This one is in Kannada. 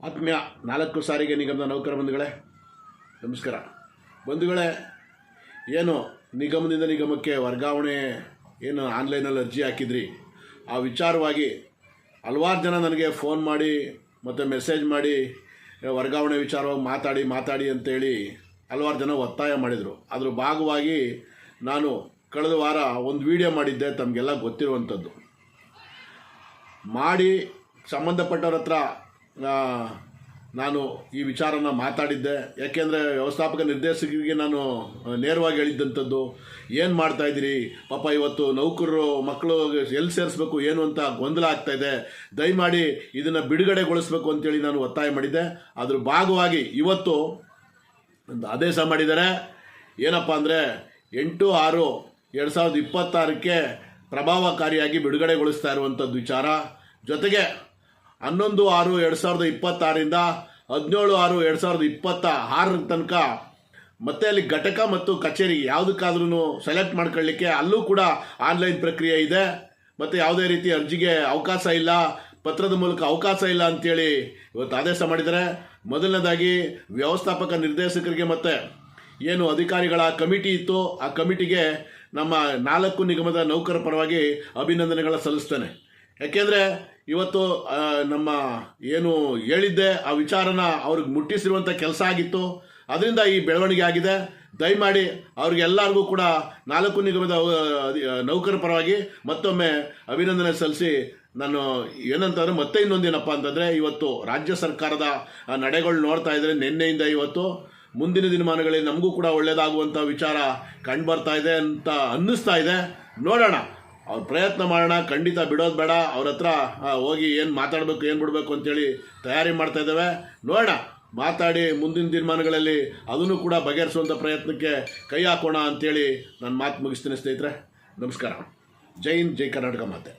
ಆತ್ಮೀಯ 4 ಸಾರಿಗೆ ನಿಗಮದ ನೌಕರ ಬಂಧುಗಳೇ ನಮಸ್ಕಾರ. ಬಂಧುಗಳೇ, ಏನು ನಿಗಮದಿಂದ ನಿಗಮಕ್ಕೆ ವರ್ಗಾವಣೆ ಏನು ಆನ್ಲೈನಲ್ಲಿ ಅರ್ಜಿ ಹಾಕಿದ್ರಿ, ಆ ವಿಚಾರವಾಗಿ ಹಲವಾರು ಜನ ನನಗೆ ಫೋನ್ ಮಾಡಿ ಮತ್ತು ಮೆಸೇಜ್ ಮಾಡಿ ವರ್ಗಾವಣೆ ವಿಚಾರವಾಗಿ ಮಾತಾಡಿ ಅಂತೇಳಿ ಹಲವಾರು ಜನ ಒತ್ತಾಯ ಮಾಡಿದರು. ಅದ್ರ ಭಾಗವಾಗಿ ನಾನು ಕಳೆದ ವಾರ ಒಂದು ವಿಡಿಯೋ ಮಾಡಿದ್ದೆ, ತಮಗೆಲ್ಲ ಗೊತ್ತಿರುವಂಥದ್ದು. ಮಾಡಿ ಸಂಬಂಧಪಟ್ಟವ್ರ ಹತ್ರ ನಾನು ಈ ವಿಚಾರನ ಮಾತಾಡಿದ್ದೆ. ಯಾಕೆಂದರೆ ವ್ಯವಸ್ಥಾಪಕ ನಿರ್ದೇಶಕರಿಗೆ ನಾನು ನೇರವಾಗಿ ಹೇಳಿದ್ದಂಥದ್ದು, ಏನು ಮಾಡ್ತಾಯಿದ್ದೀರಿ ಪಾಪ, ಇವತ್ತು ನೌಕರರು ಮಕ್ಕಳು ಎಲ್ಲಿ ಸೇರಿಸ್ಬೇಕು ಏನು ಅಂತ ಗೊಂದಲ ಆಗ್ತಾಯಿದೆ, ದಯಮಾಡಿ ಇದನ್ನು ಬಿಡುಗಡೆಗೊಳಿಸಬೇಕು ಅಂತೇಳಿ ನಾನು ಒತ್ತಾಯ ಮಾಡಿದ್ದೆ. ಅದ್ರ ಭಾಗವಾಗಿ ಇವತ್ತು ಒಂದು ಆದೇಶ ಮಾಡಿದ್ದಾರೆ. ಏನಪ್ಪ ಅಂದರೆ 8/6/2026ಕ್ಕೆ ಪ್ರಭಾವಕಾರಿಯಾಗಿ ಬಿಡುಗಡೆಗೊಳಿಸ್ತಾ ಇರುವಂಥದ್ದು ವಿಚಾರ. ಜೊತೆಗೆ 11/6/2026ರಿಂದ 17/6/2026 ತನಕ ಮತ್ತೆ ಅಲ್ಲಿ ಘಟಕ ಮತ್ತು ಕಚೇರಿ ಯಾವುದಕ್ಕಾದ್ರೂ ಸೆಲೆಕ್ಟ್ ಮಾಡ್ಕೊಳ್ಳಿಕ್ಕೆ ಅಲ್ಲೂ ಕೂಡ ಆನ್ಲೈನ್ ಪ್ರಕ್ರಿಯೆ ಇದೆ. ಮತ್ತು ಯಾವುದೇ ರೀತಿ ಅರ್ಜಿಗೆ ಅವಕಾಶ ಇಲ್ಲ, ಪತ್ರದ ಮೂಲಕ ಅವಕಾಶ ಇಲ್ಲ ಅಂಥೇಳಿ ಇವತ್ತು ಆದೇಶ ಮಾಡಿದ್ದಾರೆ. ಮೊದಲನೇದಾಗಿ ವ್ಯವಸ್ಥಾಪಕ ನಿರ್ದೇಶಕರಿಗೆ ಮತ್ತು ಏನು ಅಧಿಕಾರಿಗಳ ಕಮಿಟಿ ಇತ್ತು, ಆ ಕಮಿಟಿಗೆ ನಮ್ಮ 4 ನಿಗಮದ ನೌಕರ ಪರವಾಗಿ ಅಭಿನಂದನೆಗಳ ಸಲ್ಲಿಸ್ತೇನೆ. ಯಾಕೆಂದರೆ ಇವತ್ತು ನಮ್ಮ ಏನು ಹೇಳಿದ್ದೆ ಆ ವಿಚಾರನ ಅವ್ರಿಗೆ ಮುಟ್ಟಿಸಿರುವಂಥ ಕೆಲಸ ಆಗಿತ್ತು. ಅದರಿಂದ ಈ ಬೆಳವಣಿಗೆ ಆಗಿದೆ. ದಯಮಾಡಿ ಅವ್ರಿಗೆಲ್ಲರಿಗೂ ಕೂಡ 4 ನಿಗಮದ ನೌಕರ ಪರವಾಗಿ ಮತ್ತೊಮ್ಮೆ ಅಭಿನಂದನೆ ಸಲ್ಲಿಸಿ, ನಾನು ಏನಂತಂದರೆ ಮತ್ತೆ ಇನ್ನೊಂದೇನಪ್ಪ ಅಂತಂದರೆ, ಇವತ್ತು ರಾಜ್ಯ ಸರ್ಕಾರದ ನಡೆಗಳು ನೋಡ್ತಾ ಇದ್ದರೆ ನಿನ್ನೆಯಿಂದ ಇವತ್ತು ಮುಂದಿನ ದಿನಮಾನಗಳಲ್ಲಿ ನಮಗೂ ಕೂಡ ಒಳ್ಳೆಯದಾಗುವಂಥ ವಿಚಾರ ಕಂಡುಬರ್ತಾ ಇದೆ ಅಂತ ಅನ್ನಿಸ್ತಾ ಇದೆ. ನೋಡೋಣ, ಅವ್ರು ಪ್ರಯತ್ನ ಮಾಡೋಣ, ಖಂಡಿತ ಬಿಡೋದು ಬೇಡ. ಅವ್ರ ಹತ್ರ ಹೋಗಿ ಏನು ಮಾತಾಡಬೇಕು ಏನು ಬಿಡಬೇಕು ಅಂತೇಳಿ ತಯಾರಿ ಮಾಡ್ತಾ ಇದ್ದೇವೆ. ನೋಡೋಣ, ಮಾತಾಡಿ ಮುಂದಿನ ತೀರ್ಮಾನಗಳಲ್ಲಿ ಅದನ್ನು ಕೂಡ ಬಗೆಹರಿಸುವಂಥ ಪ್ರಯತ್ನಕ್ಕೆ ಕೈ ಹಾಕೋಣ ಅಂಥೇಳಿ ನಾನು ಮಾತು ಮುಗಿಸ್ತೀನಿ. ಸ್ನೇಹಿತರೆ, ನಮಸ್ಕಾರ. ಜೈ ಹಿಂದ್, ಜೈ ಕರ್ನಾಟಕ ಮಾತೆ.